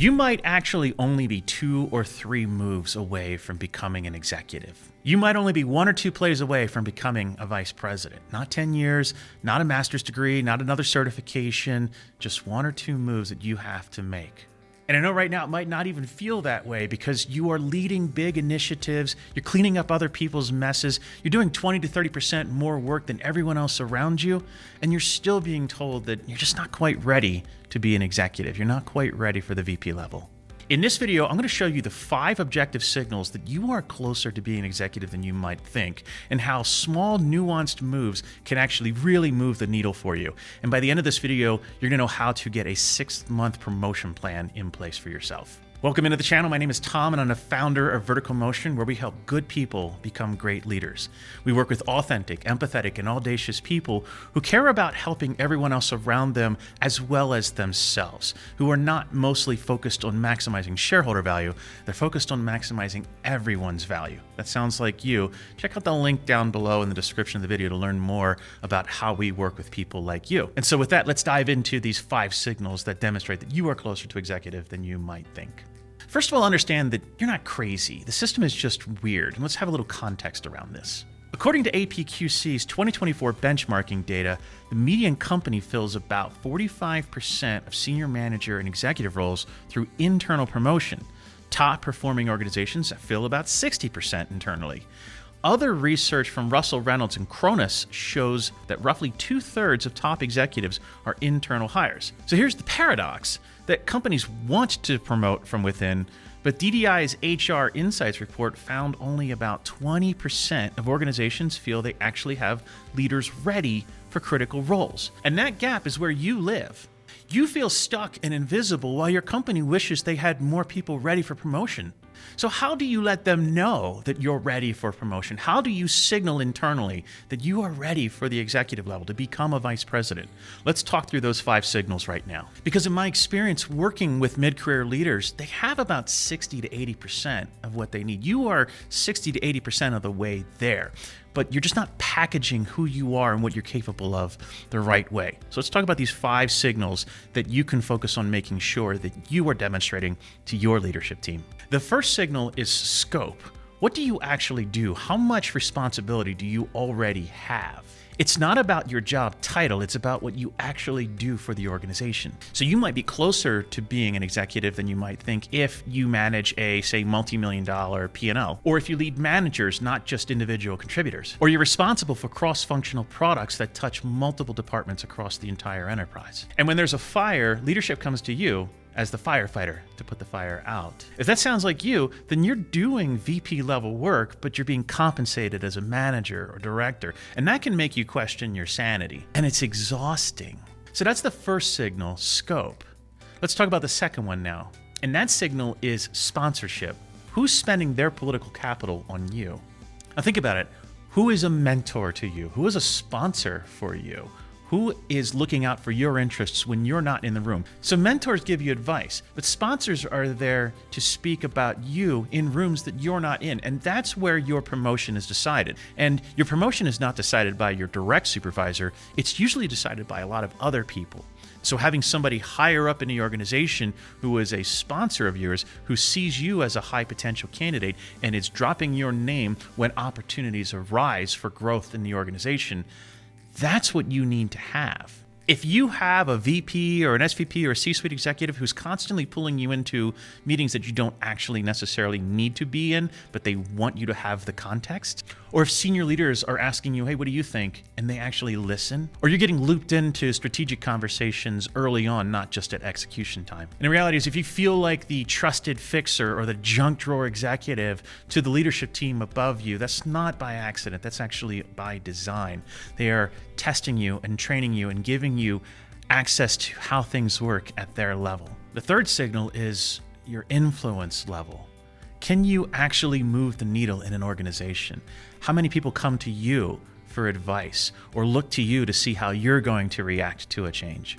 You might actually only be 2 or 3 moves away from becoming an executive. You might only be 1 or 2 plays away from becoming a vice president. Not 10 years, not a master's degree, not another certification, just 1 or 2 moves that you have to make. And I know right now it might not even feel that way because you are leading big initiatives, you're cleaning up other people's messes, you're doing 20 to 30% more work than everyone else around you, and you're still being told that you're just not quite ready to be an executive. You're not quite ready for the VP level. In this video, I'm going to show you the 5 objective signals that you are closer to being an executive than you might think, and how small, nuanced moves can actually really move the needle for you. And by the end of this video, you're going to know how to get a 6-month promotion plan in place for yourself. Welcome into the channel. My name is Tom, and I'm the founder of Vertical Motion, where we help good people become great leaders. We work with authentic, empathetic, and audacious people who care about helping everyone else around them as well as themselves, who are not mostly focused on maximizing shareholder value. They're focused on maximizing everyone's value. That sounds like you. Check out the link down below in the description of the video to learn more about how we work with people like you. And so with that, let's dive into these 5 signals that demonstrate that you are closer to executive than you might think. First of all, understand that you're not crazy. The system is just weird, and let's have a little context around this. According to APQC's 2024 benchmarking data, the median company fills about 45% of senior manager and executive roles through internal promotion. Top performing organizations fill about 60% internally. Other research from Russell, Reynolds, and Cronus shows that roughly 2/3 of top executives are internal hires. So here's the paradox, that companies want to promote from within, but DDI's HR Insights report found only about 20% of organizations feel they actually have leaders ready for critical roles. And that gap is where you live. You feel stuck and invisible while your company wishes they had more people ready for promotion. So how do you let them know that you're ready for promotion? How do you signal internally that you are ready for the executive level to become a vice president? Let's talk through those 5 signals right now. Because in my experience working with mid-career leaders, they have about 60 to 80% of what they need. You are 60 to 80% of the way there, but you're just not packaging who you are and what you're capable of the right way. So let's talk about these 5 signals that you can focus on making sure that you are demonstrating to your leadership team. The first signal is scope. What do you actually do? How much responsibility do you already have? It's not about your job title, it's about what you actually do for the organization. So you might be closer to being an executive than you might think if you manage a, say, multi-million-dollar P&L, or if you lead managers, not just individual contributors, or you're responsible for cross-functional products that touch multiple departments across the entire enterprise. And when there's a fire, leadership comes to you as the firefighter to put the fire out. If that sounds like you, then you're doing VP level work, but you're being compensated as a manager or director, and that can make you question your sanity, and it's exhausting. So that's the first signal, scope. Let's talk about the second one now, and that signal is sponsorship. Who's spending their political capital on you? Now think about it. Who is a mentor to you? Who is a sponsor for you? Who is looking out for your interests when you're not in the room? So mentors give you advice, but sponsors are there to speak about you in rooms that you're not in. And that's where your promotion is decided. And your promotion is not decided by your direct supervisor. It's usually decided by a lot of other people. So having somebody higher up in the organization who is a sponsor of yours, who sees you as a high potential candidate and is dropping your name when opportunities arise for growth in the organization, that's what you need to have. If you have a VP or an SVP or a C-suite executive who's constantly pulling you into meetings that you don't actually necessarily need to be in, but they want you to have the context, or if senior leaders are asking you, hey, what do you think? And they actually listen, or you're getting looped into strategic conversations early on, not just at execution time. And the reality is, if you feel like the trusted fixer or the junk drawer executive to the leadership team above you, that's not by accident, that's actually by design. They are testing you and training you and giving you access to how things work at their level. The third signal is your influence level. Can you actually move the needle in an organization? How many people come to you for advice or look to you to see how you're going to react to a change?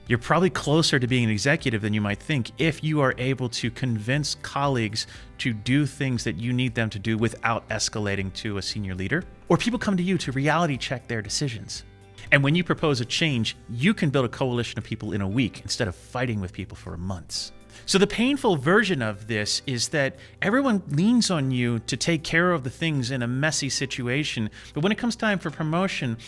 You're probably closer to being an executive than you might think if you are able to convince colleagues to do things that you need them to do without escalating to a senior leader. Or people come to you to reality check their decisions. And when you propose a change, you can build a coalition of people in a week instead of fighting with people for months. So the painful version of this is that everyone leans on you to take care of the things in a messy situation, but when it comes time for promotion,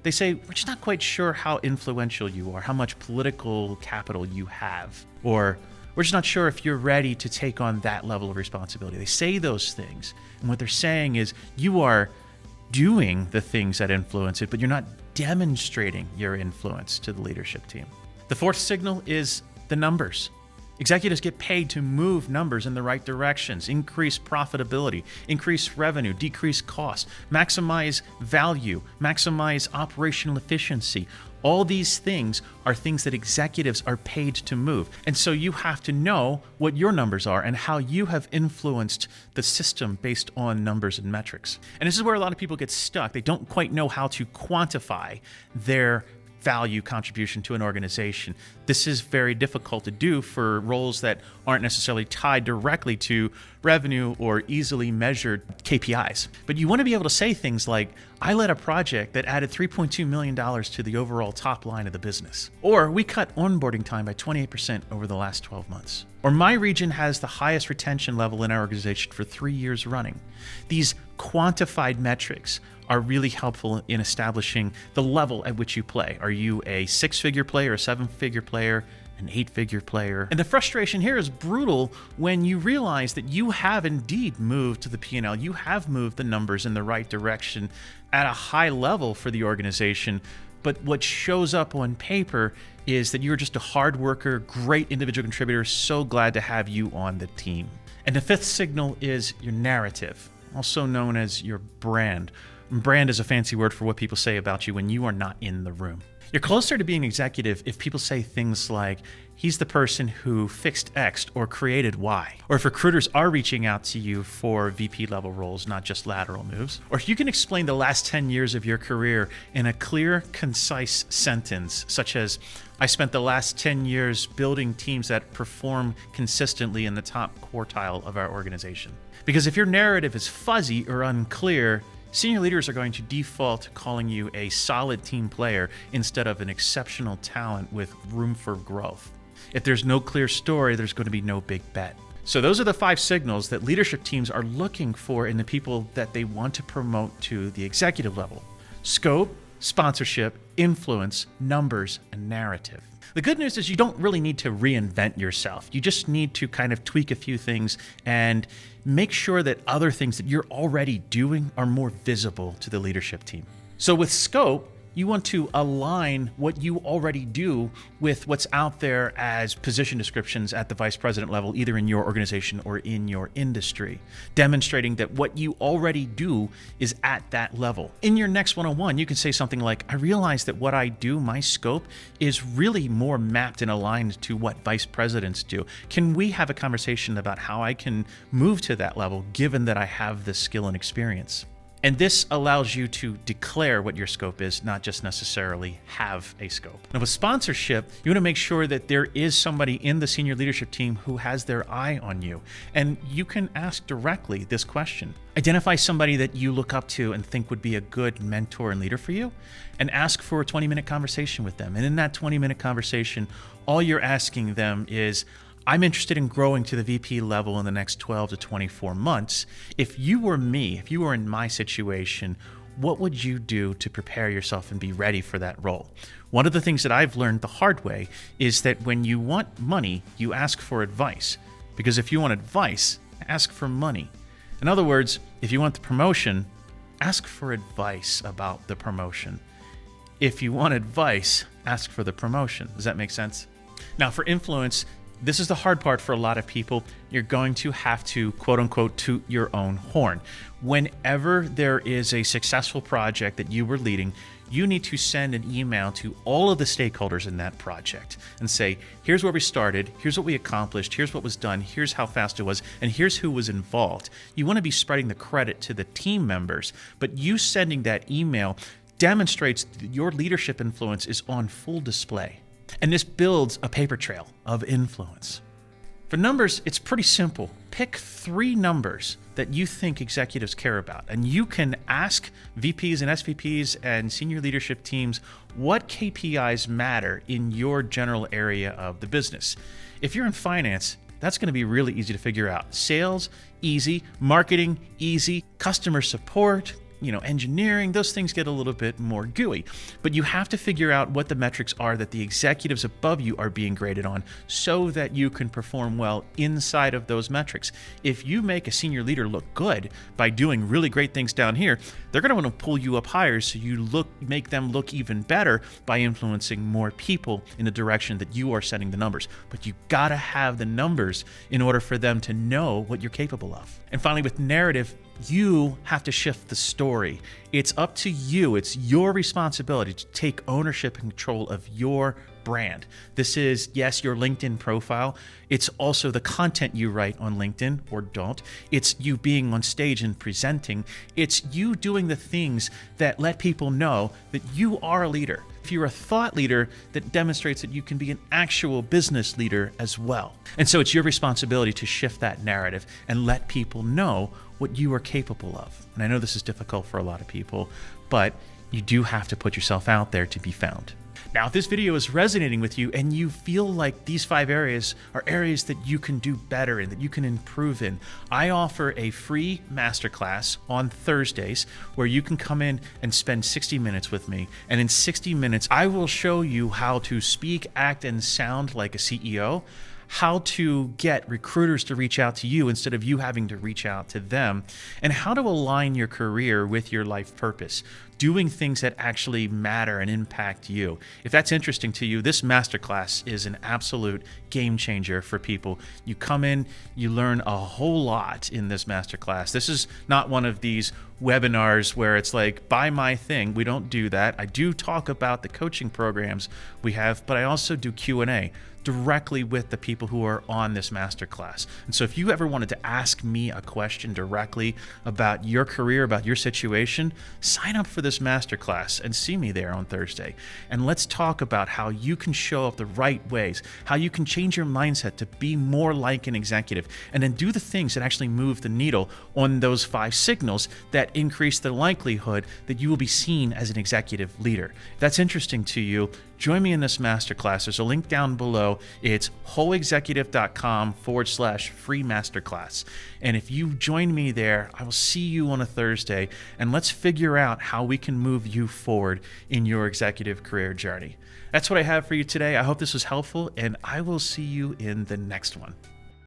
they say, we're just not quite sure how influential you are, how much political capital you have, or we're just not sure if you're ready to take on that level of responsibility. They say those things, and what they're saying is you are doing the things that influence it, but you're not demonstrating your influence to the leadership team. The fourth signal is the numbers. Executives get paid to move numbers in the right directions, increase profitability, increase revenue, decrease costs, maximize value, maximize operational efficiency. All these things are things that executives are paid to move. And so you have to know what your numbers are and how you have influenced the system based on numbers and metrics. And this is where a lot of people get stuck. They don't quite know how to quantify their value contribution to an organization. This is very difficult to do for roles that aren't necessarily tied directly to revenue or easily measured KPIs. But you want to be able to say things like, I led a project that added $3.2 million to the overall top line of the business. Or we cut onboarding time by 28% over the last 12 months. Or my region has the highest retention level in our organization for 3 years running. These quantified metrics are really helpful in establishing the level at which you play. Are you a 6-figure player, a 7-figure player, an 8-figure player? And the frustration here is brutal when you realize that you have indeed moved to the P&L. You have moved the numbers in the right direction at a high level for the organization. But what shows up on paper is that you're just a hard worker, great individual contributor, so glad to have you on the team. And the fifth signal is your narrative, also known as your brand. Brand is a fancy word for what people say about you when you are not in the room. You're closer to being executive if people say things like, he's the person who fixed X or created Y. Or if recruiters are reaching out to you for VP level roles, not just lateral moves. Or if you can explain the last 10 years of your career in a clear, concise sentence, such as, I spent the last 10 years building teams that perform consistently in the top quartile of our organization. Because if your narrative is fuzzy or unclear, senior leaders are going to default to calling you a solid team player instead of an exceptional talent with room for growth. If there's no clear story, there's going to be no big bet. So those are the 5 signals that leadership teams are looking for in the people that they want to promote to the executive level: scope, sponsorship, influence, numbers, and narrative. The good news is you don't really need to reinvent yourself. You just need to kind of tweak a few things and make sure that other things that you're already doing are more visible to the leadership team. So with scope, you want to align what you already do with what's out there as position descriptions at the vice president level, either in your organization or in your industry, demonstrating that what you already do is at that level. In your next one-on-one, you can say something like, I realize that what I do, my scope, is really more mapped and aligned to what vice presidents do. Can we have a conversation about how I can move to that level, given that I have the skill and experience? And this allows you to declare what your scope is, not just necessarily have a scope. Now with sponsorship, you want to make sure that there is somebody in the senior leadership team who has their eye on you. And you can ask directly this question. Identify somebody that you look up to and think would be a good mentor and leader for you, and ask for a 20-minute conversation with them. And in that 20-minute conversation, all you're asking them is, I'm interested in growing to the VP level in the next 12 to 24 months. If you were me, if you were in my situation, what would you do to prepare yourself and be ready for that role? One of the things that I've learned the hard way is that when you want money, you ask for advice. Because if you want advice, ask for money. In other words, if you want the promotion, ask for advice about the promotion. If you want advice, ask for the promotion. Does that make sense? Now for influence, this is the hard part for a lot of people. You're going to have to, quote unquote, toot your own horn. Whenever there is a successful project that you were leading, you need to send an email to all of the stakeholders in that project and say, here's where we started, here's what we accomplished, here's what was done, here's how fast it was, and here's who was involved. You want to be spreading the credit to the team members, but you sending that email demonstrates that your leadership influence is on full display. And this builds a paper trail of influence. For numbers, it's pretty simple. pick 3 numbers that you think executives care about. And you can ask VPs and SVPs and senior leadership teams what KPIs matter in your general area of the business. If you're in finance, that's going to be really easy to figure out. Sales, easy. Marketing, easy. Customer support, engineering, those things get a little bit more gooey. But you have to figure out what the metrics are that the executives above you are being graded on so that you can perform well inside of those metrics. If you make a senior leader look good by doing really great things down here, they're going to want to pull you up higher so you make them look even better by influencing more people in the direction that you are setting the numbers. But you got to have the numbers in order for them to know what you're capable of. And finally, with narrative, you have to shift the story. It's up to you. It's your responsibility to take ownership and control of your brand. This is, yes, your LinkedIn profile. It's also the content you write on LinkedIn or don't. It's you being on stage and presenting. It's you doing the things that let people know that you are a leader. If you're a thought leader, that demonstrates that you can be an actual business leader as well. And so it's your responsibility to shift that narrative and let people know what you are capable of. And I know this is difficult for a lot of people, but you do have to put yourself out there to be found. Now, if this video is resonating with you and you feel like these 5 areas are areas that you can do better in, that you can improve in, I offer a free masterclass on Thursdays where you can come in and spend 60 minutes with me. And in 60 minutes, I will show you how to speak, act, and sound like a CEO, how to get recruiters to reach out to you instead of you having to reach out to them, and how to align your career with your life purpose, doing things that actually matter and impact you. If that's interesting to you, this masterclass is an absolute game changer for people. You come in, you learn a whole lot in this masterclass. This is not one of these webinars where it's like, buy my thing. We don't do that. I do talk about the coaching programs we have, but I also do Q&A directly with the people who are on this masterclass. And so if you ever wanted to ask me a question directly about your career, about your situation, sign up for this masterclass and see me there on Thursday. And let's talk about how you can show up the right ways, how you can change your mindset to be more like an executive, and then do the things that actually move the needle on those 5 signals that increase the likelihood that you will be seen as an executive leader. If that's interesting to you, join me in this masterclass. There's a link down below. It's wholeexecutive.com/free masterclass. And if you join me there, I will see you on a Thursday, and let's figure out how we can move you forward in your executive career journey. That's what I have for you today. I hope this was helpful, and I will see you in the next one.